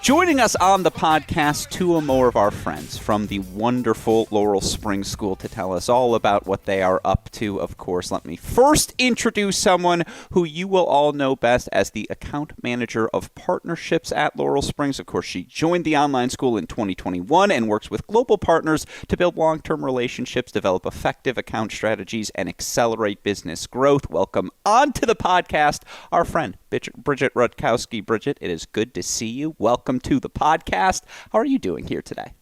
Joining us on the podcast, two or more of our friends from the wonderful Laurel Springs School to tell us all about what they are up to. Of course, let me first introduce someone who you will all know best as the account manager of partnerships at Laurel Springs. Of course, she joined the online school in 2021 and works with global partners to build long-term relationships, develop effective account strategies, and accelerate business growth. Welcome onto the podcast, our friend, Bridgitte Rutkowski. Bridgitte, it is good to see you. Welcome to the podcast. How are you doing here today?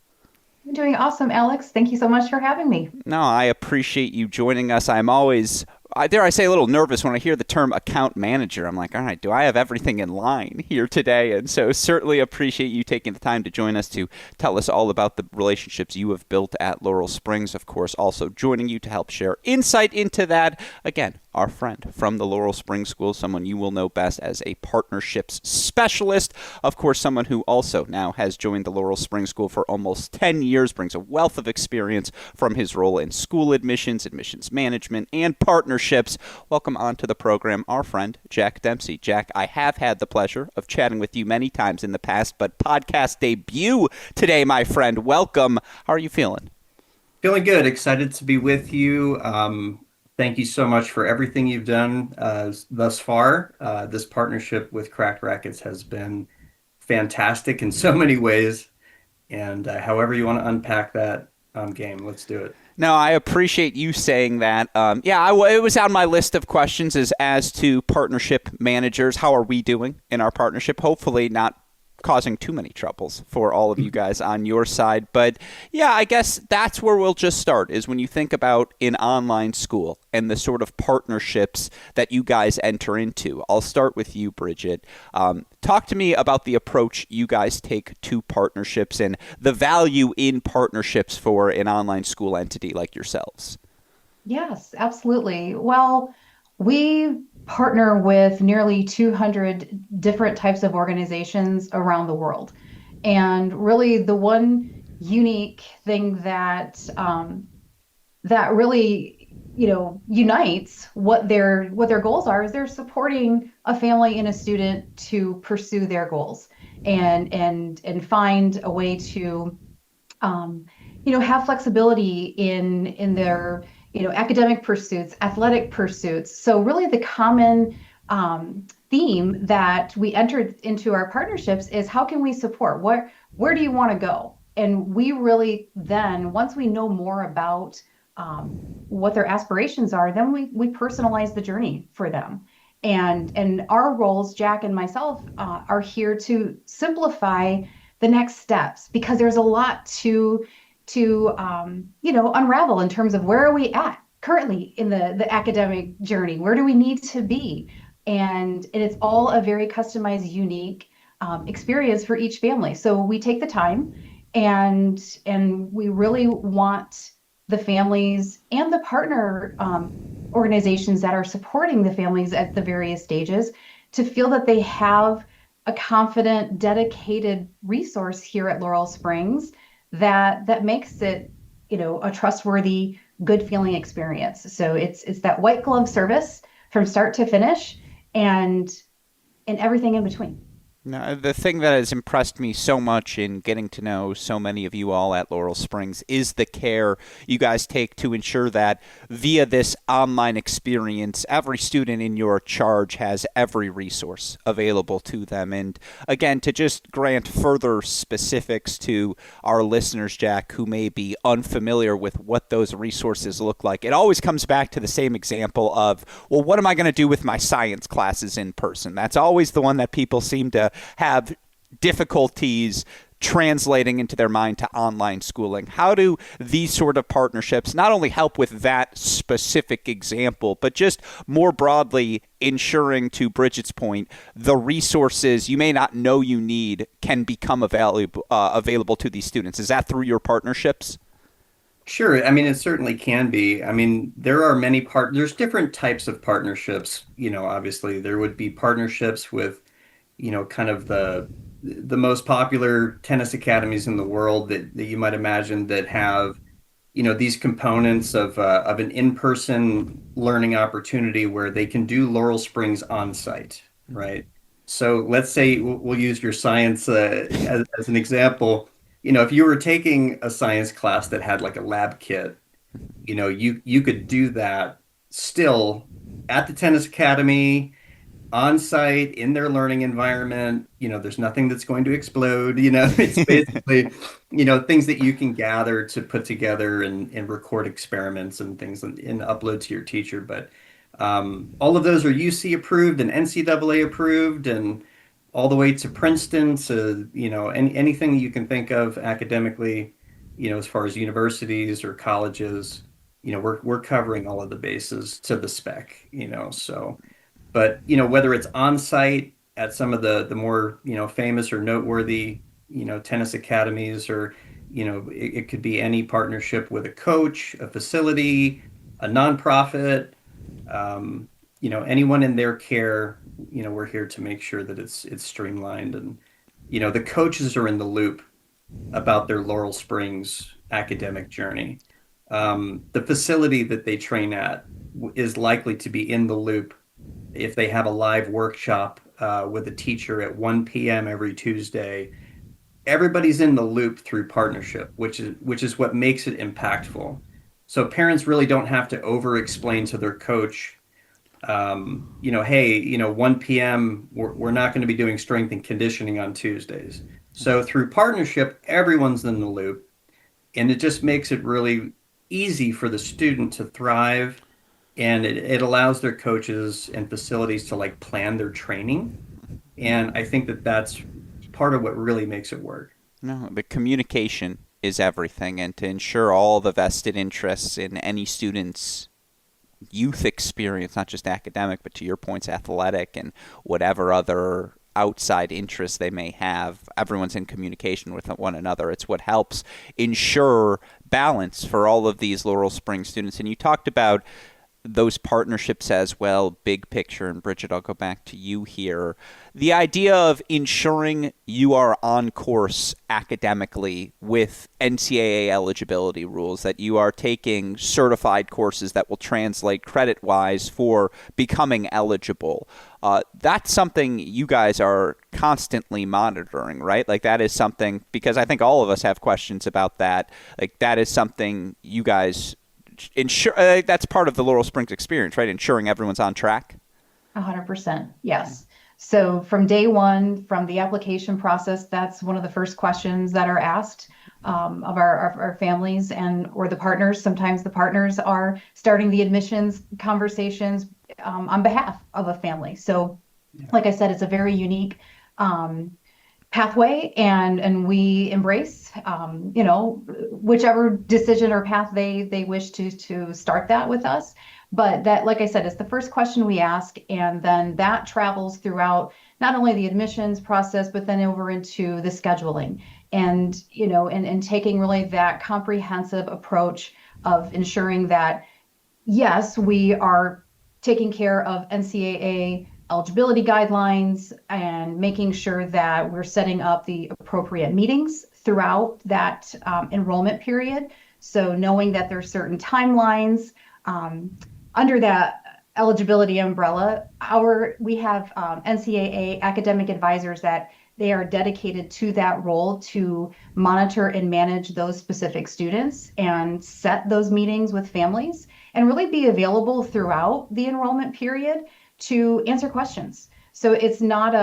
I'm doing awesome, Alex. Thank you so much for having me. No, I appreciate you joining us. I'm always, dare I say, a little nervous when I hear the term account manager. I'm like, all right, do I have everything in line here today? And so certainly appreciate you taking the time to join us to tell us all about the relationships you have built at Laurel Springs. Of course, also joining you to help share insight into that. Again, our friend from the Laurel Springs School, someone you will know best as a partnerships specialist. Of course, someone who also now has joined the Laurel Springs School for almost 10 years, brings a wealth of experience from his role in school admissions, admissions management, and partnerships. Welcome onto the program, our friend, Jack Dempsey. Jack, I have had the pleasure of chatting with you many times in the past, but podcast debut today, my friend. Welcome. How are you feeling? Feeling good. Excited to be with you. Thank you so much for everything you've done thus far. This partnership with Cracked Rackets has been fantastic in so many ways. And however you want to unpack that, game, let's do it. No, I appreciate you saying that. It was on my list of questions as to partnership managers. How are we doing in our partnership? Hopefully not causing too many troubles for all of you guys on your side. But yeah, I guess that's where we'll just start, is when you think about an online school and the sort of partnerships that you guys enter into. I'll start with you, Bridgitte. Talk to me about the approach you guys take to partnerships and the value in partnerships for an online school entity like yourselves. Yes, absolutely. Well, we partner with nearly 200 different types of organizations around the world. And really, the one unique thing that really, unites what their goals are is they're supporting a family and a student to pursue their goals and find a way to have flexibility in their academic pursuits, athletic pursuits. So really the common theme that we entered into our partnerships is how can we support? Where do you want to go? And we really then, once we know more about what their aspirations are, then we personalize the journey for them. And our roles, Jack and myself, are here to simplify the next steps because there's a lot to unravel in terms of where are we at currently in the academic journey? Where do we need to be? And it's all a very customized, unique experience for each family. So we take the time and we really want the families and the partner organizations that are supporting the families at the various stages to feel that they have a confident, dedicated resource here at Laurel Springs that makes it, a trustworthy, good feeling experience. So it's that white glove service from start to finish and everything in between. Now, the thing that has impressed me so much in getting to know so many of you all at Laurel Springs is the care you guys take to ensure that via this online experience, every student in your charge has every resource available to them. And again, to just grant further specifics to our listeners, Jack, who may be unfamiliar with what those resources look like, it always comes back to the same example of, well, what am I going to do with my science classes in person? That's always the one that people seem to have difficulties translating into their mind to online schooling. How do these sort of partnerships not only help with that specific example, but just more broadly ensuring, to Bridgette's point, the resources you may not know you need can become available to these students? Is that through your partnerships? Sure. I mean, it certainly can be. I mean, there are there's different types of partnerships. Obviously there would be partnerships with kind of the most popular tennis academies in the world that you might imagine that have, these components of an in-person learning opportunity where they can do Laurel Springs on site, right? So let's say we'll use your science as an example. If you were taking a science class that had like a lab kit, you could do that still at the tennis academy on site in their learning environment. There's nothing that's going to explode. It's basically, things that you can gather to put together and record experiments and things and upload to your teacher. But all of those are UC approved and NCAA approved and all the way to Princeton to, anything you can think of academically, as far as universities or colleges, we're covering all of the bases to the spec, so. But whether it's on site at some of the more famous or noteworthy tennis academies, or it could be any partnership with a coach, a facility, a nonprofit, anyone in their care. We're here to make sure that it's streamlined, and the coaches are in the loop about their Laurel Springs academic journey. The facility that they train at is likely to be in the loop if they have a live workshop with a teacher at 1 p.m. every Tuesday. Everybody's in the loop through partnership, which is what makes it impactful. So parents really don't have to over explain to their coach, hey, 1 p.m. we're not going to be doing strength and conditioning on Tuesdays. So through partnership, everyone's in the loop, and it just makes it really easy for the student to thrive, and it allows their coaches and facilities to like plan their training. And I think that that's part of what really makes it work. No, the communication is everything, and to ensure all the vested interests in any student's youth experience, not just academic, but to your points, athletic and whatever other outside interests they may have, everyone's in communication with one another. It's what helps ensure balance for all of these Laurel Springs students. And you talked about those partnerships as well, big picture. And Bridgitte, I'll go back to you here. The idea of ensuring you are on course academically with NCAA eligibility rules, that you are taking certified courses that will translate credit-wise for becoming eligible. That's something you guys are constantly monitoring, right? Like that is something, because I think all of us have questions about that. Like that is something you guys ensure, that's part of the Laurel Springs experience, right? Ensuring everyone's on track. 100%. Yes. So from day one, from the application process, that's one of the first questions that are asked of our families or the partners. Sometimes the partners are starting the admissions conversations on behalf of a family. So like I said, it's a very unique pathway, and we embrace whichever decision or path they wish to start that with us. But that, like I said, is the first question we ask, and then that travels throughout not only the admissions process, but then over into the scheduling, and and taking really that comprehensive approach of ensuring that yes, we are taking care of NCAA eligibility guidelines and making sure that we're setting up the appropriate meetings throughout that enrollment period. So knowing that there's certain timelines under that eligibility umbrella, we have NCAA academic advisors that they are dedicated to that role to monitor and manage those specific students and set those meetings with families and really be available throughout the enrollment period to answer questions. So it's not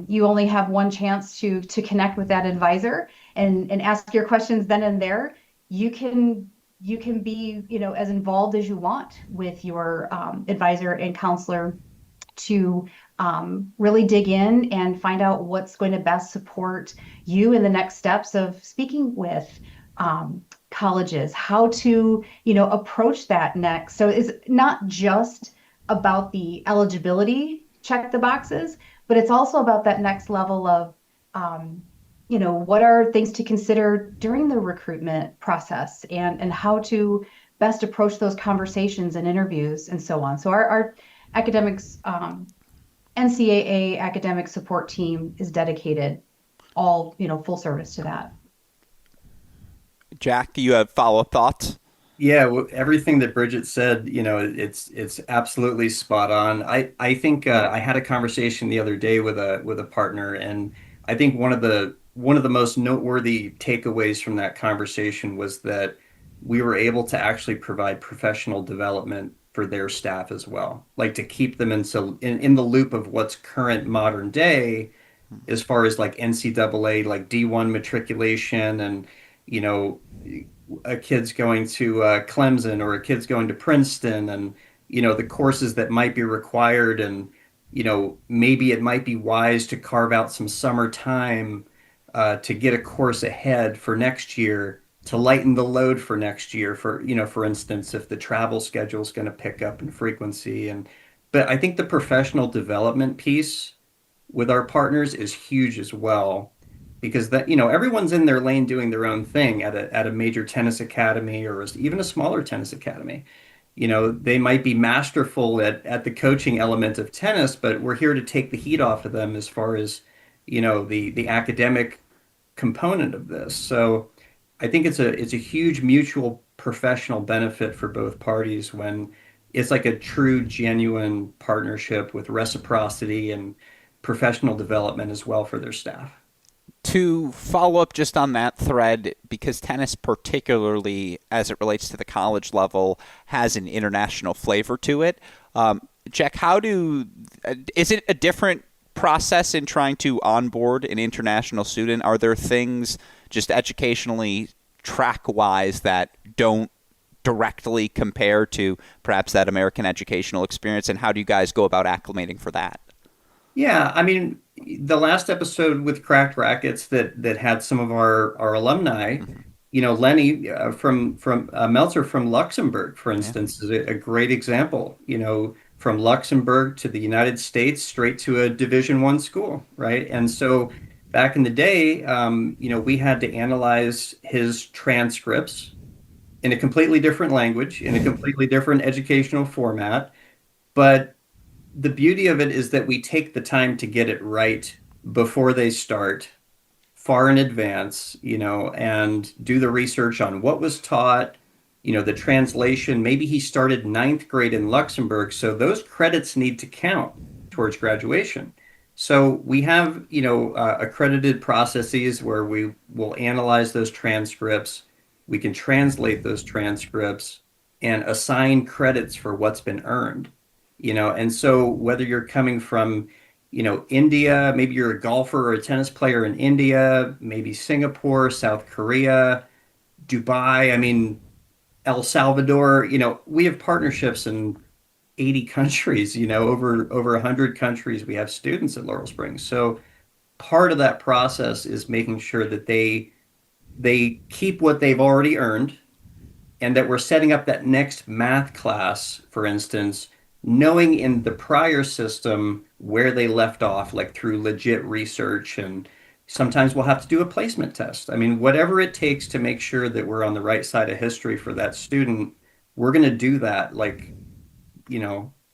you only have one chance to connect with that advisor and ask your questions then and there. You can be as involved as you want with your advisor and counselor to really dig in and find out what's going to best support you in the next steps of speaking with colleges, how to approach that next. So it's not just about the eligibility, check the boxes, but it's also about that next level of what are things to consider during the recruitment process, and how to best approach those conversations and interviews and so on. So our academics, NCAA academic support team is dedicated all, full service to that. Jack, you have follow-up thoughts? Yeah, everything that Bridget said, it's absolutely spot on. I think I had a conversation the other day with a partner, and I think one of the most noteworthy takeaways from that conversation was that we were able to actually provide professional development for their staff as well, like to keep them in the loop of what's current modern day as far as like NCAA, like D1 matriculation and, you know, a kid's going to Clemson or a kid's going to Princeton and, the courses that might be required. And, maybe it might be wise to carve out some summer time to get a course ahead for next year to lighten the load for next year for instance, if the travel schedule is going to pick up in frequency. But I think the professional development piece with our partners is huge as well because everyone's in their lane doing their own thing at a major tennis academy or even a smaller tennis academy. They might be masterful at the coaching element of tennis, but we're here to take the heat off of them as far as the academic component of this. So I think it's a huge mutual professional benefit for both parties when it's like a true, genuine partnership with reciprocity and professional development as well for their staff. To follow up just on that thread, because tennis, particularly as it relates to the college level, has an international flavor to it. Jack, is it a different process in trying to onboard an international student? Are there things just educationally track wise that don't directly compare to perhaps that American educational experience? And how do you guys go about acclimating for that? Yeah, I mean, the last episode with Cracked Rackets that had some of our alumni, Lenny from Meltzer from Luxembourg, for Yeah. instance, is a great example. From Luxembourg to the United States, straight to a Division I school, right? And so back in the day, we had to analyze his transcripts in a completely different language, in a completely different educational format, but the beauty of it is that we take the time to get it right before they start, far in advance, and do the research on what was taught, the translation. Maybe he started ninth grade in Luxembourg, so those credits need to count towards graduation. So we have, accredited processes where we will analyze those transcripts. We can translate those transcripts and assign credits for what's been earned. And so whether you're coming from, India, maybe you're a golfer or a tennis player in India, maybe Singapore, South Korea, Dubai, I mean, El Salvador, we have partnerships in 80 countries, over 100 countries we have students at Laurel Springs. So part of that process is making sure that they keep what they've already earned and that we're setting up that next math class, for instance, knowing in the prior system where they left off, like through legit research. And sometimes we'll have to do a placement test. I mean, whatever it takes to make sure that we're on the right side of history for that student, we're going to do that like,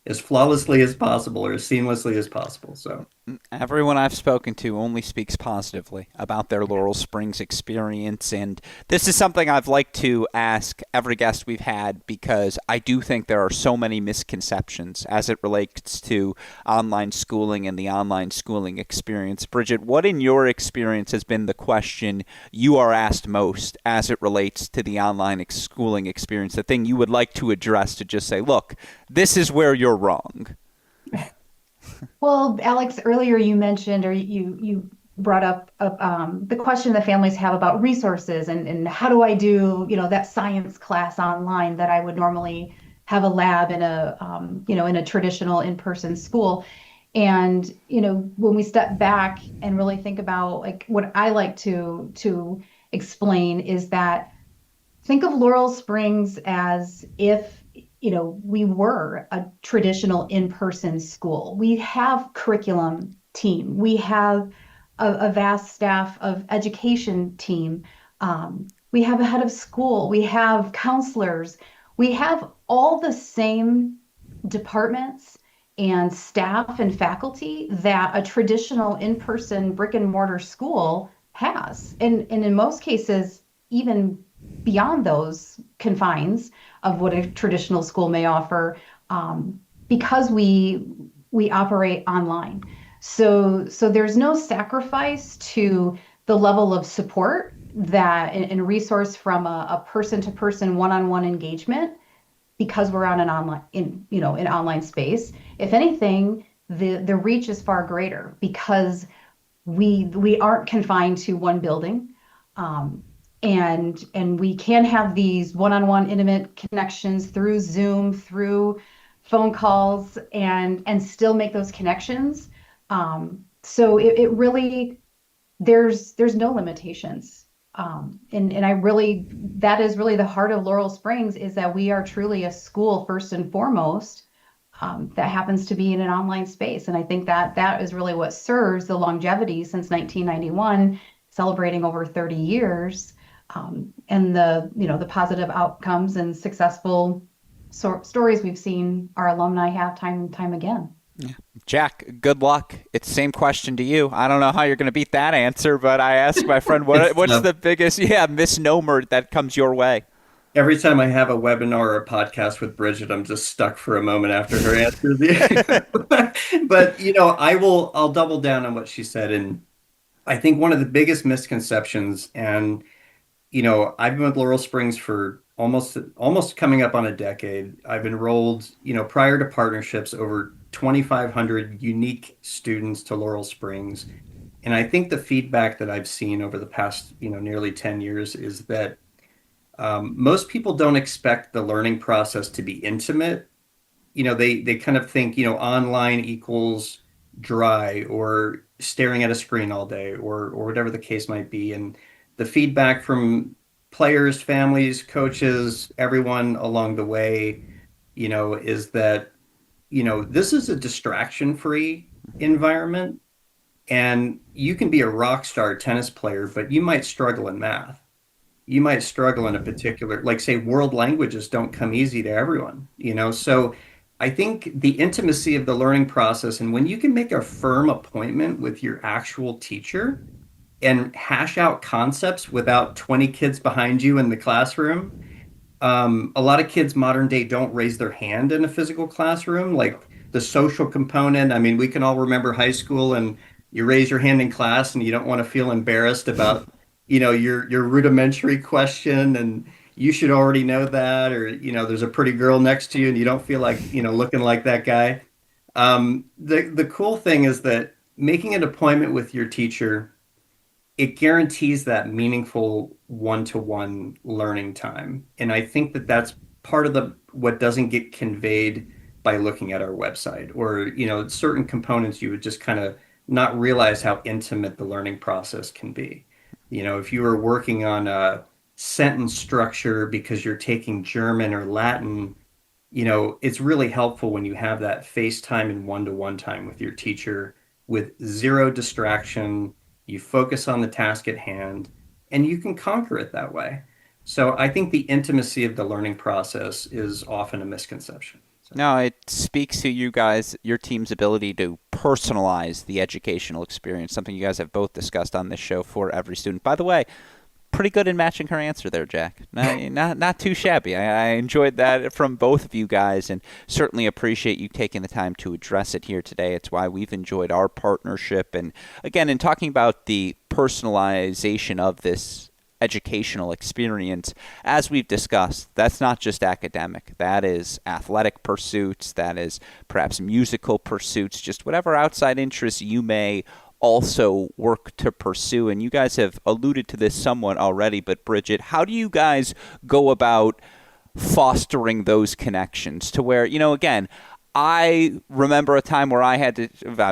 as flawlessly as possible or as seamlessly as possible. So, Everyone I've spoken to only speaks positively about their Laurel Springs experience. And this is something I've liked to ask every guest we've had because I do think there are so many misconceptions as it relates to online schooling and the online schooling experience. Bridgitte, what in your experience has been the question you are asked most as it relates to the online schooling experience? The thing you would like to address to just say, look, this is where you're wrong. Well, Alex, earlier you mentioned or you brought up the question that families have about resources and how do I do, that science class online that I would normally have a lab in in a traditional in-person school. And, when we step back and really think about like what I like to explain is that think of Laurel Springs as if, we were a traditional in-person school. We have curriculum team. We have a vast staff of education team. We have a head of school. We have counselors. We have all the same departments and staff and faculty that a traditional in-person brick and mortar school has. And in most cases, even beyond those confines of what a traditional school may offer, because we operate online. So there's no sacrifice to the level of support that and resource from a person to person one-on-one engagement because we're on an online in an online space. If anything, the reach is far greater because we aren't confined to one building, um, and we can have these one-on-one intimate connections through Zoom, through phone calls, and still make those connections. So it really there's no limitations. And I really, that is really the heart of Laurel Springs, is that we are truly a school first and foremost, that happens to be in an online space. And I think that that is really what serves the longevity since 1991, celebrating over 30 years, and the positive outcomes and successful stories we've seen our alumni have time and time again. Jack, good luck. It's the same question to you. I don't know how you're going to beat that answer, but I asked my friend, It's what's the biggest, misnomer that comes your way? every time I have a webinar or a podcast with Bridgitte, I'm just stuck for a moment after her answer. But I'll double down on what she said. And I think one of the biggest misconceptions, and I've been with Laurel Springs for almost coming up on a decade. I've enrolled, prior to partnerships, over 2,500 unique students to Laurel Springs. And I think the feedback that I've seen over the past, nearly 10 years is that most people don't expect the learning process to be intimate. They kind of think, online equals dry or staring at a screen all day, or whatever the case might be. And the feedback from players, families, coaches, everyone along the way, is that, this is a distraction-free environment, and you can be a rock star tennis player, but you might struggle in math. You might struggle in a particular, like, say, world languages don't come easy to everyone. So I think the intimacy of the learning process, and when you can make a firm appointment with your actual teacher and hash out concepts without 20 kids behind you in the classroom. A lot of kids modern day don't raise their hand in a physical classroom, like the social component. I mean, we can all remember high school, and you raise your hand in class and you don't want to feel embarrassed about, your rudimentary question, and you should already know that, or, there's a pretty girl next to you and you don't feel like, looking like that guy. The cool thing is that making an appointment with your teacher, it guarantees that meaningful one-to-one learning time. And I think that that's part of the what doesn't get conveyed by looking at our website, or, certain components you would just kind of not realize how intimate the learning process can be. If you were working on a sentence structure because you're taking German or Latin, it's really helpful when you have that FaceTime and one-to-one time with your teacher with zero distraction. You focus on the task at hand, and you can conquer it that way. So I think the intimacy of the learning process is often a misconception. So, No, it speaks to you guys, your team's ability to personalize the educational experience, something you guys have both discussed on this show for every student. By the way, pretty good in matching her answer there, Jack. Not too shabby. I enjoyed that from both of you guys, and certainly appreciate you taking the time to address it here today. It's why we've enjoyed our partnership. And again, in talking about the personalization of this educational experience, as we've discussed, that's not just academic. That is athletic pursuits, that is perhaps musical pursuits, just whatever outside interests you may also work to pursue. And you guys have alluded to this somewhat already, but Bridgitte, how do you guys go about fostering those connections to where, again, I remember a time where I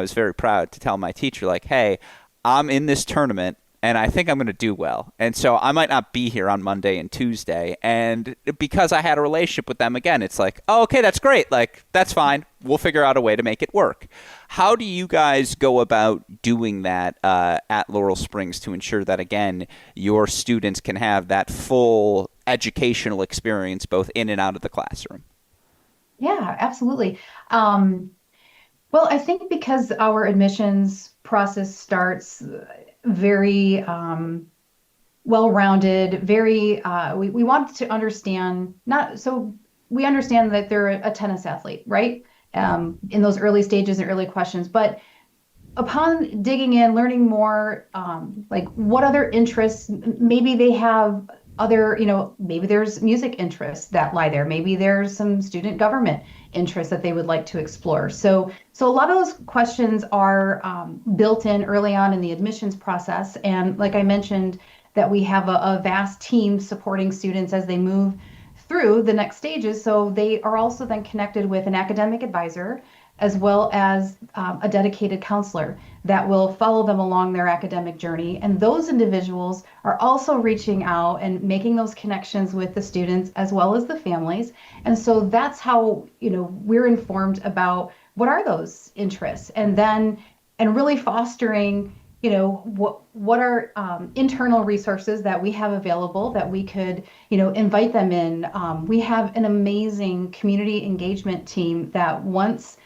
was very proud to tell my teacher, like, hey, I'm in this tournament and I think I'm going to do well. And so I might not be here on Monday and Tuesday. And because I had a relationship with them, again, it's like, oh, okay, that's great. Like, that's fine. We'll figure out a way to make it work. How do you guys go about doing that at Laurel Springs to ensure that, again, your students can have that full educational experience both in and out of the classroom? Yeah, absolutely. Well, I think because our admissions process starts very well-rounded, very, we want to understand, not so we understand that they're a tennis athlete, right? In those early stages and early questions. But upon digging in, learning more, like what other interests, maybe they have other, maybe there's music interests that lie there. Maybe there's some student government interests that they would like to explore. So a lot of those questions are built in early on in the admissions process. And like I mentioned, that we have a vast team supporting students as they move through the next stages. So they are also then connected with an academic advisor as well as a dedicated counselor that will follow them along their academic journey. And those individuals are also reaching out and making those connections with the students as well as the families. And so that's how, we're informed about what are those interests, and then and really fostering, what are internal resources that we have available that we could, invite them in. We have an amazing community engagement team that once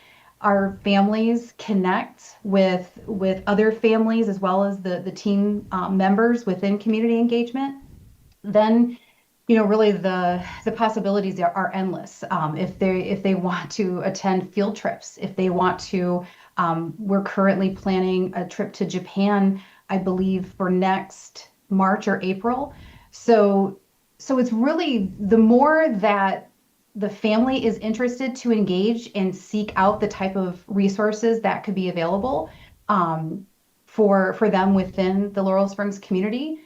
our families connect with other families as well as the team members within community engagement, then really the possibilities are endless. If they want to attend field trips, if they want to, we're currently planning a trip to Japan, I believe, for next March or April. So it's really the more that the family is interested to engage and seek out the type of resources that could be available for them within the Laurel Springs community.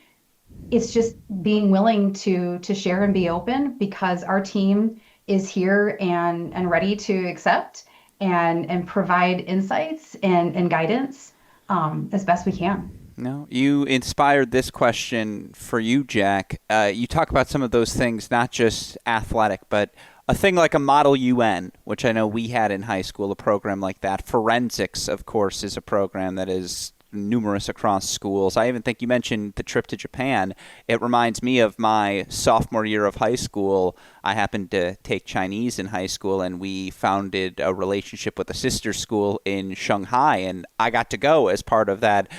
It's just being willing to share and be open, because our team is here and ready to accept and provide insights and guidance as best we can. No, you inspired this question for you, Jack. You talk about some of those things, not just athletic, but a thing like a Model UN, which I know we had in high school, a program like that. Forensics, of course, is a program that is numerous across schools. I even think you mentioned the trip to Japan. It reminds me of my sophomore year of high school. I happened to take Chinese in high school, and we founded a relationship with a sister school in Shanghai, and I got to go as part of that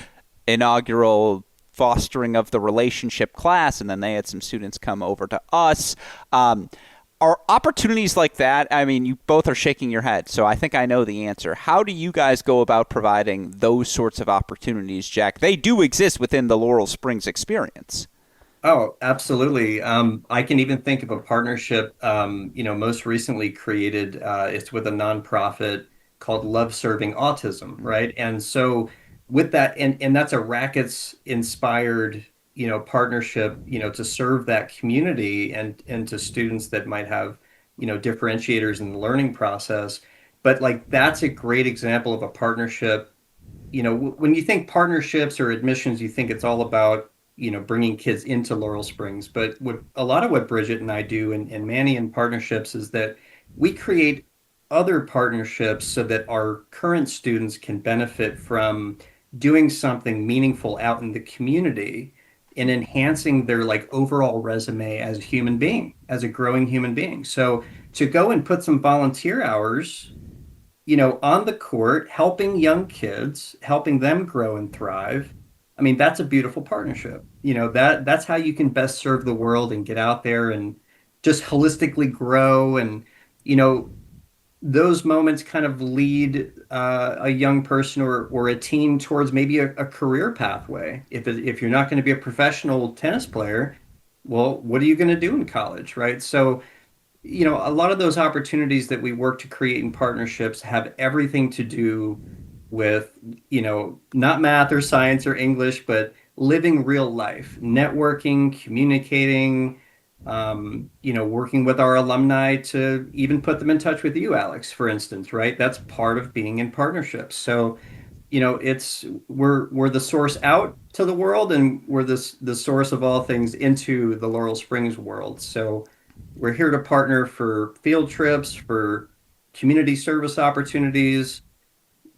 inaugural fostering of the relationship class, and then they had some students come over to us. Are opportunities like that, I mean, you both are shaking your head, so I think I know the answer. How do you guys go about providing those sorts of opportunities, Jack? They do exist within the Laurel Springs experience. Oh, absolutely. I can even think of a partnership, most recently created. It's with a nonprofit called Love Serving Autism, right? And so with that, and that's a Rackets inspired, partnership, to serve that community and to students that might have, differentiators in the learning process. But like that's a great example of a partnership. When you think partnerships or admissions, you think it's all about, bringing kids into Laurel Springs. But a lot of what Bridgitte and I do and Manny in partnerships is that we create other partnerships so that our current students can benefit from doing something meaningful out in the community and enhancing their like overall resume as a human being, as a growing human being. So to go and put some volunteer hours, on the court, helping young kids, helping them grow and thrive. I mean, that's a beautiful partnership. That's how you can best serve the world and get out there and just holistically grow. And, those moments kind of lead a young person or a teen towards maybe a career pathway. If you're not going to be a professional tennis player, well, what are you going to do in college, right? So, a lot of those opportunities that we work to create in partnerships have everything to do with, not math or science or English, but living real life, networking, communicating, working with our alumni to even put them in touch with you, Alex, for instance, right? That's part of being in partnerships. So, we're the source out to the world, and we're the source of all things into the Laurel Springs world. So we're here to partner for field trips, for community service opportunities.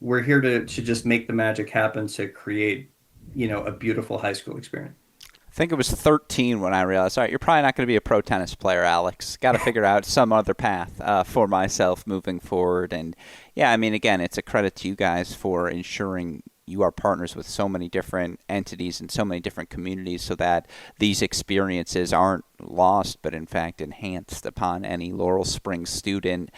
We're here to just make the magic happen to create, a beautiful high school experience. I think it was 13 when I realized, all right, you're probably not going to be a pro tennis player, Alex. Got to figure out some other path for myself moving forward. And yeah, I mean, again, it's a credit to you guys for ensuring you are partners with so many different entities and so many different communities so that these experiences aren't lost, but in fact enhanced upon any Laurel Springs student.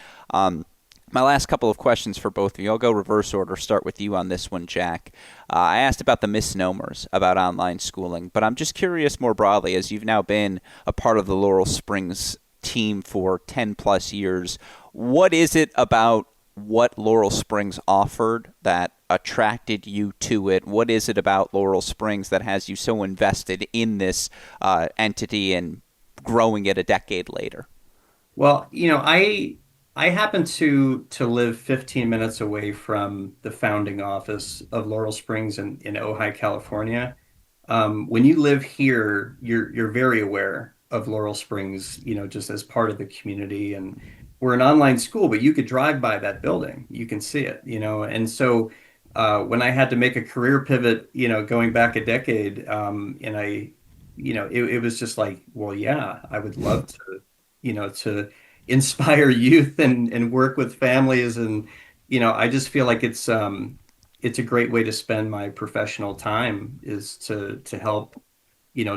My last couple of questions for both of you. I'll go reverse order. Start with you on this one, Jack. I asked about the misnomers about online schooling, but I'm just curious more broadly, as you've now been a part of the Laurel Springs team for 10 plus years, what is it about what Laurel Springs offered that attracted you to it? What is it about Laurel Springs that has you so invested in this entity and growing it a decade later? Well, I happen to live 15 minutes away from the founding office of Laurel Springs in Ojai, California. When you live here, you're very aware of Laurel Springs, just as part of the community. And we're an online school, but you could drive by that building, you can see it, And so when I had to make a career pivot, going back a decade, and it was just like, well, yeah, I would love to inspire youth and work with families. And, I just feel like it's a great way to spend my professional time is to help,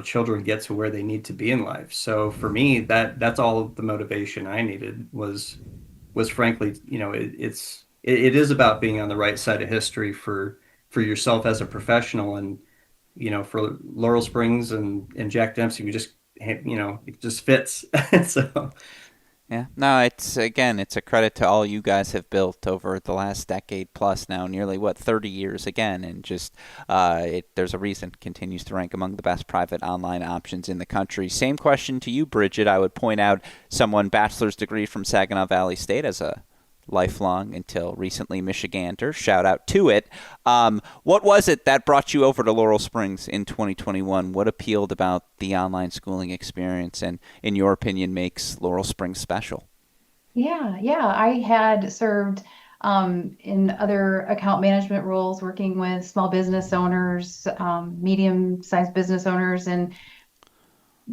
children get to where they need to be in life. So for me, that's all of the motivation I needed was frankly, it is about being on the right side of history for yourself as a professional. And, for Laurel Springs and Jack Dempsey, it just fits. So. Yeah, no, it's a credit to all you guys have built over the last decade plus now, nearly 30 years again, and just there's a reason it continues to rank among the best private online options in the country. Same question to you, Bridgitte. I would point out someone bachelor's degree from Saginaw Valley State as a lifelong until recently Michigander. Shout out to it. What was it that brought you over to Laurel Springs in 2021? What appealed about the online schooling experience and, in your opinion, makes Laurel Springs special? Yeah. I had served in other account management roles, working with small business owners, medium-sized business owners, and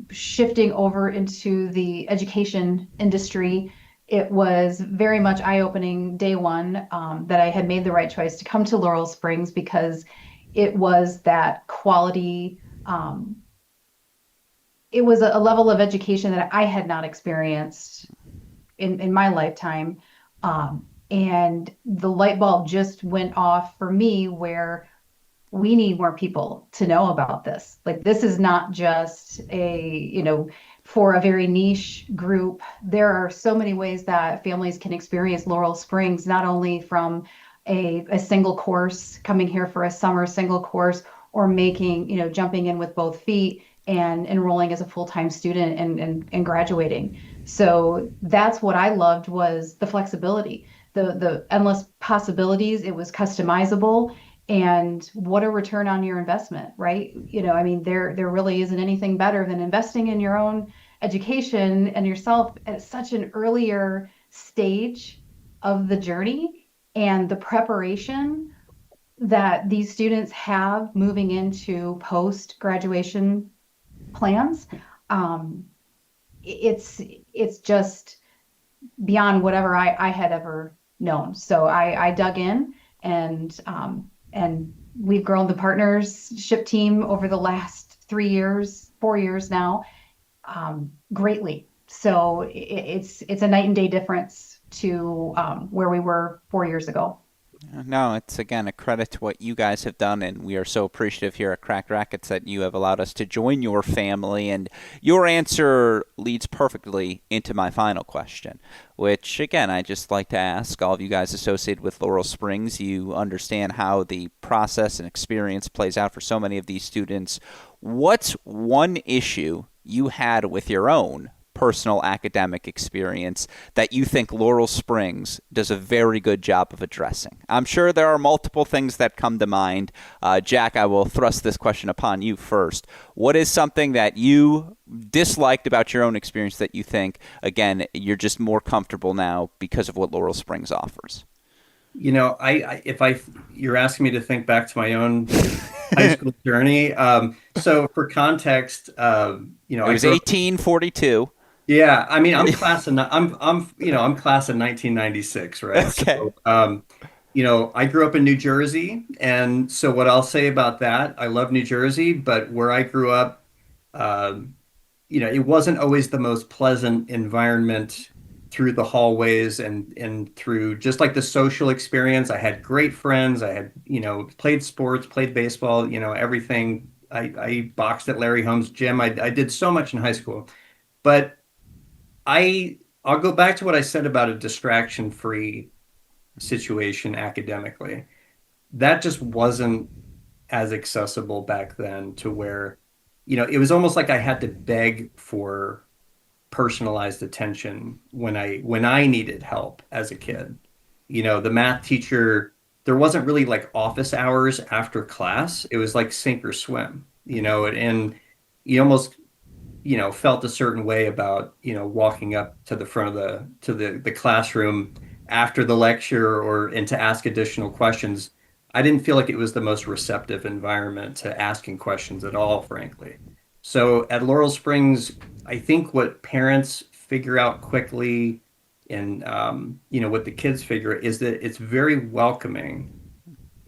shifting over into the education industry. It was very much eye-opening day one, that I had made the right choice to come to Laurel Springs because it was that quality. It was a level of education that I had not experienced in my lifetime. And the light bulb just went off for me where we need more people to know about this. Like, this is not just for a very niche group. There are so many ways that families can experience Laurel Springs, not only from a single course, coming here for a summer single course, or jumping in with both feet and enrolling as a full-time student and graduating. So that's what I loved, was the flexibility, the endless possibilities. It was customizable. And what a return on your investment, right? There really isn't anything better than investing in your own education and yourself at such an earlier stage of the journey, and the preparation that these students have moving into post-graduation plans. It's just beyond whatever I had ever known. So I dug in, and we've grown the partnership team over the last 4 years now, greatly. So it's a night and day difference to where we were 4 years ago. No, it's again a credit to what you guys have done, and we are so appreciative here at Cracked Rackets that you have allowed us to join your family. And your answer leads perfectly into my final question, which again I just like to ask all of you guys associated with Laurel Springs. You understand how the process and experience plays out for so many of these students. What's one issue you had with your own personal academic experience that you think Laurel Springs does a very good job of addressing? I'm sure there are multiple things that come to mind. Jack, I will thrust this question upon you first. What is something that you disliked about your own experience that you think, again, you're just more comfortable now because of what Laurel Springs offers? You're asking me to think back to my own high school journey. So for context, it was 1842. Yeah, I mean, I'm class of 1996, right? Okay. So, I grew up in New Jersey, and so what I'll say about that, I love New Jersey, but where I grew up, uh, it wasn't always the most pleasant environment through the hallways and through just like the social experience. I had great friends. I had, played sports, played baseball, everything. I boxed at Larry Holmes' gym. I did so much in high school. But I'll go back to what I said about a distraction-free situation academically. That just wasn't as accessible back then to where, it was almost like I had to beg for personalized attention when I needed help as a kid. The math teacher, there wasn't really like office hours after class. It was like sink or swim, and you almost felt a certain way about, walking up to the front of the classroom after the lecture or and to ask additional questions. I didn't feel like it was the most receptive environment to asking questions at all, frankly. So at Laurel Springs, I think what parents figure out quickly and what the kids figure is that it's very welcoming,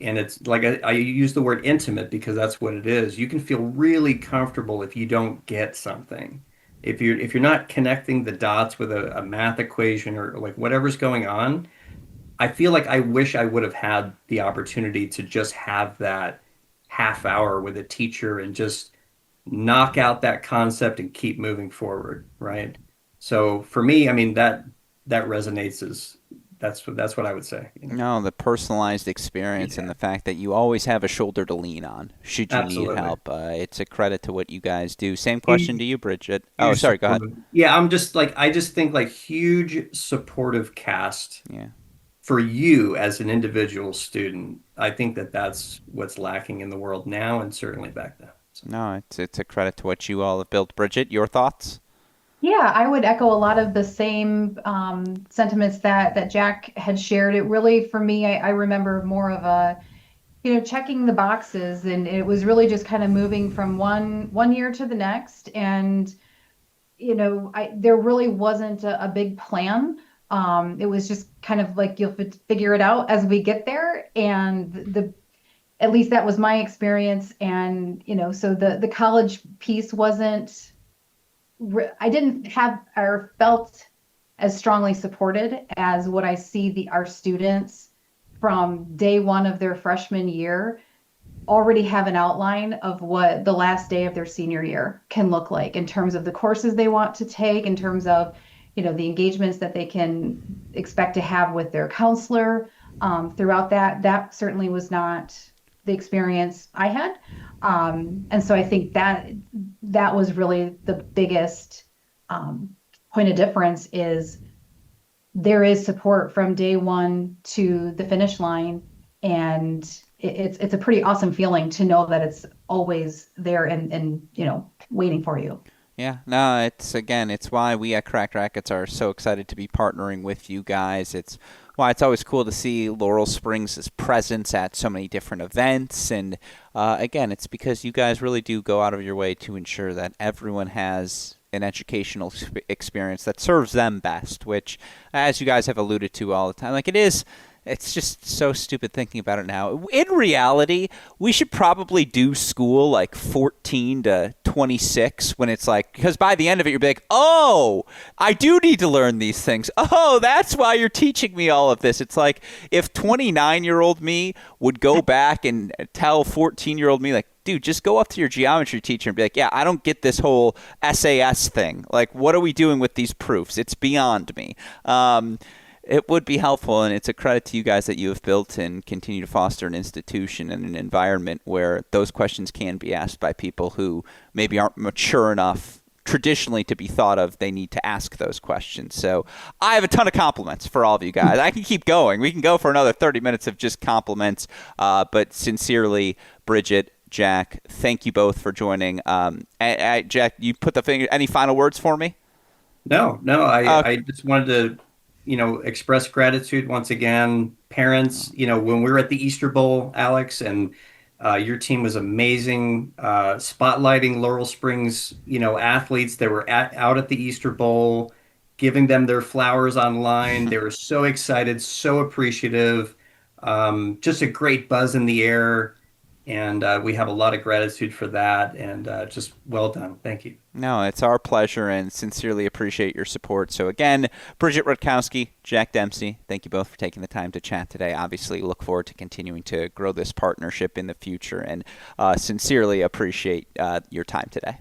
and it's like I use the word intimate because that's what it is. You can feel really comfortable if you don't get something. If you're not connecting the dots with a math equation or like whatever's going on, I feel like I wish I would have had the opportunity to just have that half hour with a teacher and just knock out that concept and keep moving forward, right? So for me, I mean that resonates as that's what I would say. No, the personalized experience and Yeah, the fact that you always have a shoulder to lean on should you need absolutely. help. It's a credit to what you guys do. Same question Huge, to you, Bridget. Oh, huge sorry, go ahead. supportive. Yeah, I just think like huge supportive cast Yeah. for you as an individual student. I think that that's what's lacking in the world now and certainly back then. So, No, it's a credit to what you all have built. Bridget, your thoughts? Yeah, I would echo a lot of the same sentiments that Jack had shared. It really, for me, I remember more of a, checking the boxes, and it was really just kind of moving from one year to the next. And there really wasn't a big plan. It was just kind of like you'll figure it out as we get there, and the at least that was my experience. And so the college piece wasn't. I didn't have or felt as strongly supported as what I see our students from day one of their freshman year already have an outline of what the last day of their senior year can look like in terms of the courses they want to take, in terms of, the engagements that they can expect to have with their counselor throughout that. That certainly was not the experience I had. And so I think that was really the biggest um, point of difference is there is support from day one to the finish line, and it's a pretty awesome feeling to know that it's always there and waiting for you. Yeah, no, it's why we at Cracked Rackets are so excited to be partnering with you guys. It's why it's always cool to see Laurel Springs' presence at so many different events. And again, it's because you guys really do go out of your way to ensure that everyone has an educational experience that serves them best, which, as you guys have alluded to all the time, like it's just so stupid thinking about it now. In reality, we should probably do school like 14 to 26 when it's like, because by the end of it, you're like, oh, I do need to learn these things. Oh, that's why you're teaching me all of this. It's like if 29-year-old me would go back and tell 14-year-old me, like, dude, just go up to your geometry teacher and be like, yeah, I don't get this whole SAS thing. Like, what are we doing with these proofs? It's beyond me. It would be helpful, and it's a credit to you guys that you have built and continue to foster an institution and an environment where those questions can be asked by people who maybe aren't mature enough traditionally to be thought of. They need to ask those questions. So I have a ton of compliments for all of you guys. I can keep going. We can go for another 30 minutes of just compliments, but sincerely, Bridget, Jack, thank you both for joining. Jack, you put the finger. Any final words for me? no, no, Uh, I just wanted to, express gratitude once again. Parents, when we were at the Easter Bowl, Alex, and your team was amazing, spotlighting Laurel Springs, athletes that were out at the Easter Bowl, giving them their flowers online. They were so excited, so appreciative. Just a great buzz in the air, and we have a lot of gratitude for that. And just well done. Thank you. No, it's our pleasure and sincerely appreciate your support. So again, Bridgitte Rutkowski, Jack Dempsey, thank you both for taking the time to chat today. Obviously, look forward to continuing to grow this partnership in the future and sincerely appreciate your time today.